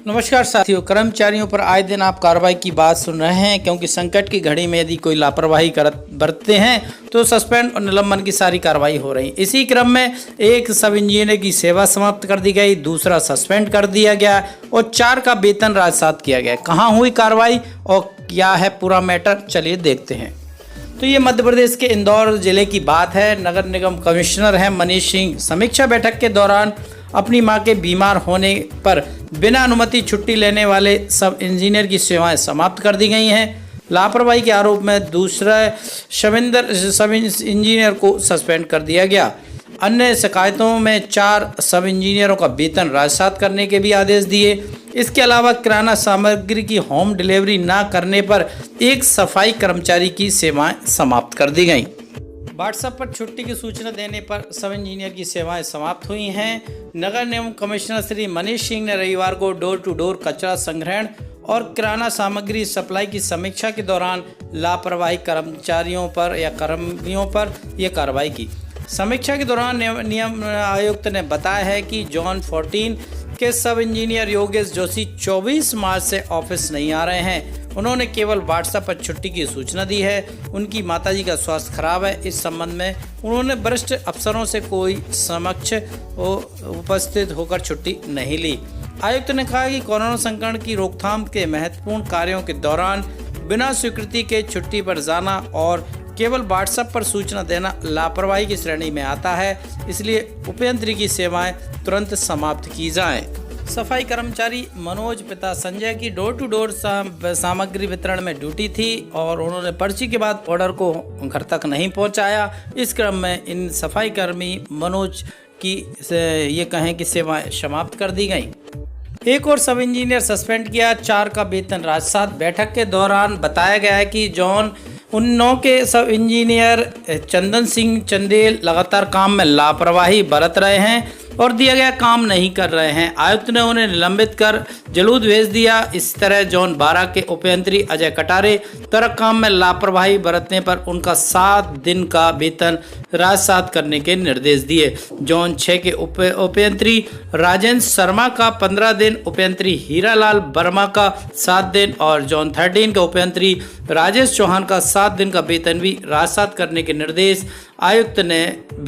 नमस्कार साथियों, कर्मचारियों पर आए दिन आप कार्रवाई की बात सुन रहे हैं, क्योंकि संकट की घड़ी में यदि कोई लापरवाही बरतते हैं तो सस्पेंड और निलंबन की सारी कार्रवाई हो रही। इसी क्रम में एक सब इंजीनियर की सेवा समाप्त कर दी गई, दूसरा सस्पेंड कर दिया गया और 4 का वेतन राजसात किया गया। कहाँ हुई कार्रवाई और क्या है पूरा मैटर, चलिए देखते हैं। तो ये मध्य प्रदेश के इंदौर जिले की बात है। नगर निगम कमिश्नर हैं मनीष सिंह। समीक्षा बैठक के दौरान अपनी मां के बीमार होने पर बिना अनुमति छुट्टी लेने वाले सब इंजीनियर की सेवाएं समाप्त कर दी गई हैं। लापरवाही के आरोप में दूसरा सब इंजीनियर को सस्पेंड कर दिया गया। अन्य शिकायतों में 4 सब इंजीनियरों का वेतन राजसात करने के भी आदेश दिए। इसके अलावा किराना सामग्री की होम डिलीवरी न करने पर एक सफाई कर्मचारी की सेवाएं समाप्त कर दी गईं। व्हाट्सएप पर छुट्टी की सूचना देने पर सब इंजीनियर की सेवाएं समाप्त हुई हैं। नगर निगम कमिश्नर श्री मनीष सिंह ने रविवार को डोर टू डोर कचरा संग्रहण और किराना सामग्री सप्लाई की समीक्षा के दौरान लापरवाही कर्मचारियों पर या कर्मियों पर यह कार्रवाई की। समीक्षा के दौरान नियम आयुक्त ने बताया है कि जोन 14 के सब इंजीनियर योगेश जोशी 24 मार्च से ऑफिस नहीं आ रहे हैं। उन्होंने केवल व्हाट्सएप पर छुट्टी की सूचना दी है। उनकी माताजी का स्वास्थ्य खराब है। इस संबंध में उन्होंने वरिष्ठ अफसरों से कोई समक्ष उपस्थित होकर छुट्टी नहीं ली। आयुक्त ने कहा कि कोरोना संक्रमण की रोकथाम के महत्वपूर्ण कार्यों के दौरान बिना स्वीकृति के छुट्टी पर जाना और केवल व्हाट्सएप पर सूचना देना लापरवाही की श्रेणी में आता है, इसलिए उपयंत्री की सेवाएं तुरंत समाप्त की जाएं। सफाई कर्मचारी मनोज पिता संजय की डोर टू डोर सामग्री वितरण में ड्यूटी थी और उन्होंने पर्ची के बाद ऑर्डर को घर तक नहीं पहुंचाया। इस क्रम में इन सफाई कर्मी मनोज की ये कहें कि सेवाएं समाप्त कर दी गई। एक और सब इंजीनियर सस्पेंड किया, 4 का वेतन राजसात। बैठक के दौरान बताया गया है कि जोन 9 के सब इंजीनियर चंदन सिंह चंदेल लगातार काम में लापरवाही बरत रहे हैं और दिया गया काम नहीं कर रहे हैं। आयुक्त ने उन्हें निलंबित कर जलूद भेज दिया। इस तरह जोन 12 के उपयंत्री अजय कटारे तरह काम में लापरवाही बरतने पर उनका 7 दिन का वेतन राजसात करने के निर्देश दिए। जोन 6 के उपयंत्री राजेंद्र शर्मा का 15 दिन, उपयंत्री हीरालाल वर्मा का 7 दिन और जोन 13 के उपयंत्री राजेश चौहान का 7 दिन का वेतन भी राजसात करने के निर्देश आयुक्त ने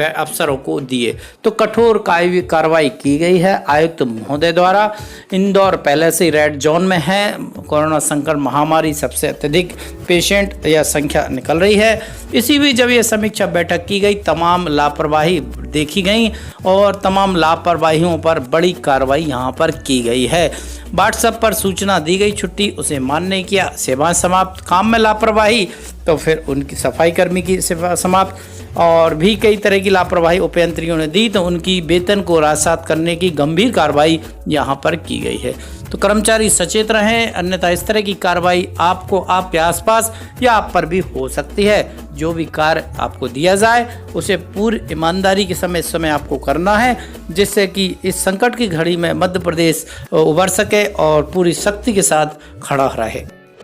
अफसरों को दिए। तो कठोर कार्रवाई की गई है आयुक्त महोदय द्वारा। इंदौर पहले से ही रेड जोन में है। कोरोना संकट महामारी सबसे अत्यधिक पेशेंट या संख्या निकल रही है। इसी बीच जब यह समीक्षा बैठक की गई, तमाम लापरवाही देखी गई और तमाम लापरवाहियों पर बड़ी कार्रवाई यहाँ पर की गई है। व्हाट्सएप पर सूचना दी गई छुट्टी, उसे मान्य नहीं किया, सेवाएं समाप्त। काम में लापरवाही तो फिर उनकी सफाई कर्मी की सेवा समाप्त और भी कई तरह की लापरवाही उपयंत्रियों ने दी, तो उनकी वेतन को राजसात करने की गंभीर कार्रवाई यहाँ पर की गई है। तो कर्मचारी सचेत रहें, अन्यथा इस तरह की कार्रवाई आपको, आपके आसपास या आप पर भी हो सकती है। जो भी कार्य आपको दिया जाए उसे पूरी ईमानदारी के समय आपको करना है, जिससे कि इस संकट की घड़ी में मध्य प्रदेश उभर सके और पूरी शक्ति के साथ खड़ा रहे।